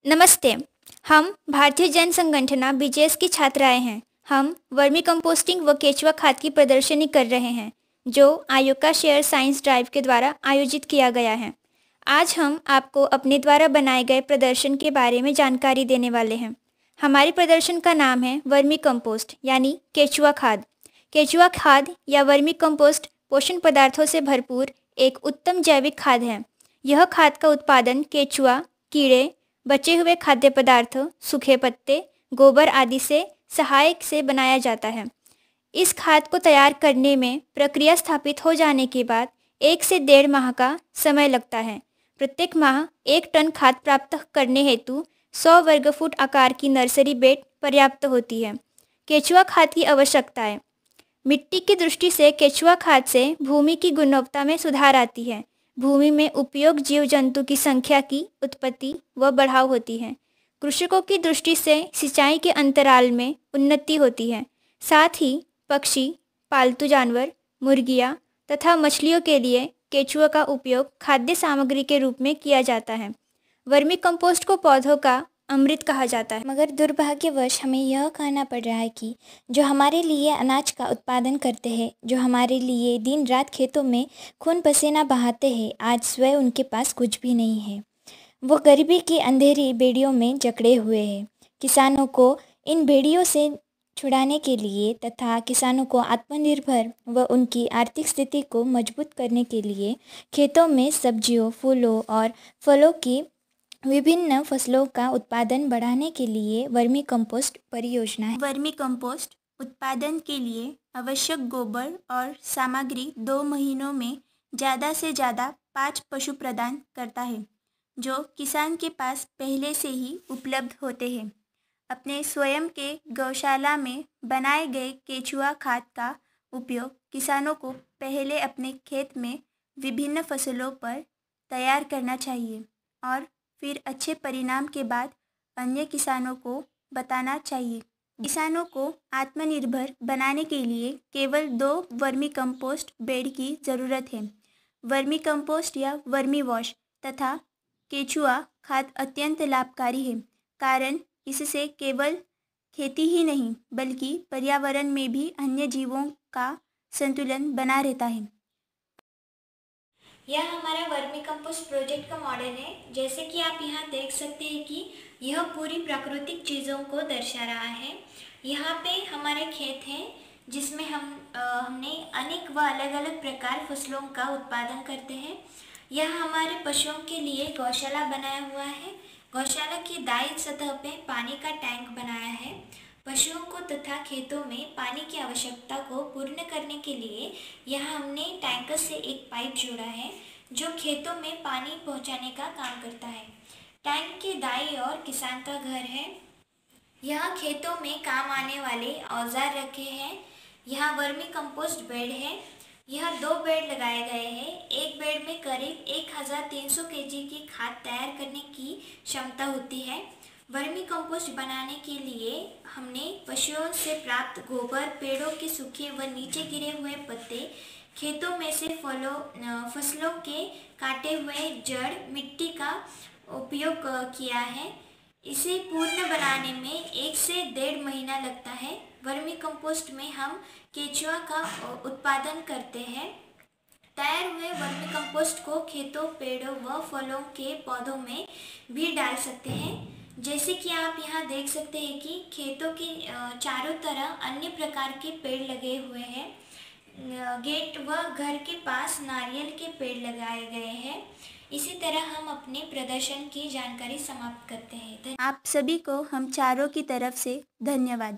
नमस्ते। हम भारतीय जन संगठन बीजेएस की छात्राएं हैं। हम वर्मी कंपोस्टिंग व केचुआ खाद की प्रदर्शनी कर रहे हैं जो आयोका शेयर साइंस ड्राइव के द्वारा आयोजित किया गया है। आज हम आपको अपने द्वारा बनाए गए प्रदर्शन के बारे में जानकारी देने वाले हैं। हमारी प्रदर्शन का नाम है वर्मी कंपोस्ट यानी केचुआ खाद। केचुआ खाद या वर्मी कंपोस्ट पोषण पदार्थों से भरपूर एक उत्तम जैविक खाद है। यह खाद का उत्पादन केचुआ, कीड़े, बचे हुए खाद्य पदार्थ, सूखे पत्ते, गोबर आदि से सहायक से बनाया जाता है। इस खाद को तैयार करने में प्रक्रिया स्थापित हो जाने के बाद 1 से 1.5 माह का समय लगता है। प्रत्येक माह 1 टन खाद प्राप्त करने हेतु 100 वर्ग फुट आकार की नर्सरी बेड पर्याप्त होती है। केचुआ खाद की आवश्यकताएं। मिट्टी की दृष्टि से केचुआ खाद से भूमि की गुणवत्ता में सुधार आती है। भूमि में उपयोग जीव जंतु की संख्या की उत्पत्ति व बढ़ाव होती है। कृषकों की दृष्टि से सिंचाई के अंतराल में उन्नति होती है। साथ ही पक्षी, पालतू जानवर, मुर्गियाँ तथा मछलियों के लिए केचुआ का उपयोग खाद्य सामग्री के रूप में किया जाता है। वर्मी कंपोस्ट को पौधों का अमृत कहा जाता है, मगर दुर्भाग्यवश हमें यह कहना पड़ रहा है कि जो हमारे लिए अनाज का उत्पादन करते हैं, जो हमारे लिए दिन रात खेतों में खून पसीना बहाते हैं, आज स्वयं उनके पास कुछ भी नहीं है। वो गरीबी की अंधेरी बेड़ियों में जकड़े हुए हैं। किसानों को इन बेड़ियों से छुड़ाने के लिए तथा किसानों को आत्मनिर्भर व उनकी आर्थिक स्थिति को मजबूत करने के लिए खेतों में सब्जियों, फूलों और फलों की विभिन्न फसलों का उत्पादन बढ़ाने के लिए वर्मी कंपोस्ट परियोजना है। वर्मी कंपोस्ट उत्पादन के लिए आवश्यक गोबर और सामग्री 2 महीनों में ज़्यादा से ज़्यादा 5 पशु प्रदान करता है, जो किसान के पास पहले से ही उपलब्ध होते हैं। अपने स्वयं के गौशाला में बनाए गए केचुआ खाद का उपयोग किसानों को पहले अपने खेत में विभिन्न फसलों पर तैयार करना चाहिए और फिर अच्छे परिणाम के बाद अन्य किसानों को बताना चाहिए। किसानों को आत्मनिर्भर बनाने के लिए केवल 2 वर्मी कंपोस्ट बेड की ज़रूरत है। वर्मी कंपोस्ट या वर्मी वॉश तथा केचुआ खाद अत्यंत लाभकारी है, कारण इससे केवल खेती ही नहीं बल्कि पर्यावरण में भी अन्य जीवों का संतुलन बना रहता है। यह हमारा वर्मी कंपोस्ट प्रोजेक्ट का मॉडल है। जैसे कि आप यहाँ देख सकते हैं कि यह पूरी प्राकृतिक चीज़ों को दर्शा रहा है। यहाँ पे हमारे खेत हैं जिसमें हमने अनेक व अलग अलग प्रकार फसलों का उत्पादन करते हैं। यह हमारे पशुओं के लिए गौशाला बनाया हुआ है। गौशाला की दाईं सतह पे पानी का टैंक बनाया है। पशुओं को तथा खेतों में पानी की आवश्यकता को पूर्ण करने के लिए यहाँ हमने टैंकर से एक पाइप जोड़ा है जो खेतों में पानी पहुँचाने का काम करता है। टैंक के दाईं ओर किसान का घर है। यहाँ खेतों में काम आने वाले औजार रखे हैं। यहाँ वर्मी कंपोस्ट बेड है। यह 2 बेड लगाए गए हैं। एक बेड में करीब 1300 केजी की खाद तैयार करने की क्षमता होती है। वर्मी कंपोस्ट बनाने के लिए हमने पशुओं से प्राप्त गोबर, पेड़ों के सूखे व नीचे गिरे हुए पत्ते, खेतों में से फसलों के काटे हुए जड़, मिट्टी का उपयोग किया है। इसे पूर्ण बनाने में 1 से 1.5 महीना लगता है। वर्मी कंपोस्ट में हम केचुआ का उत्पादन करते हैं। तैयार हुए वर्मी कंपोस्ट को खेतों, पेड़ों व फलों के पौधों में भी डाल सकते हैं। जैसे कि आप यहाँ देख सकते हैं कि खेतों के चारों तरफ अन्य प्रकार के पेड़ लगे हुए हैं। गेट व घर के पास नारियल के पेड़ लगाए गए हैं। इसी तरह हम अपने प्रदर्शन की जानकारी समाप्त करते हैं। आप सभी को हम चारों की तरफ से धन्यवाद।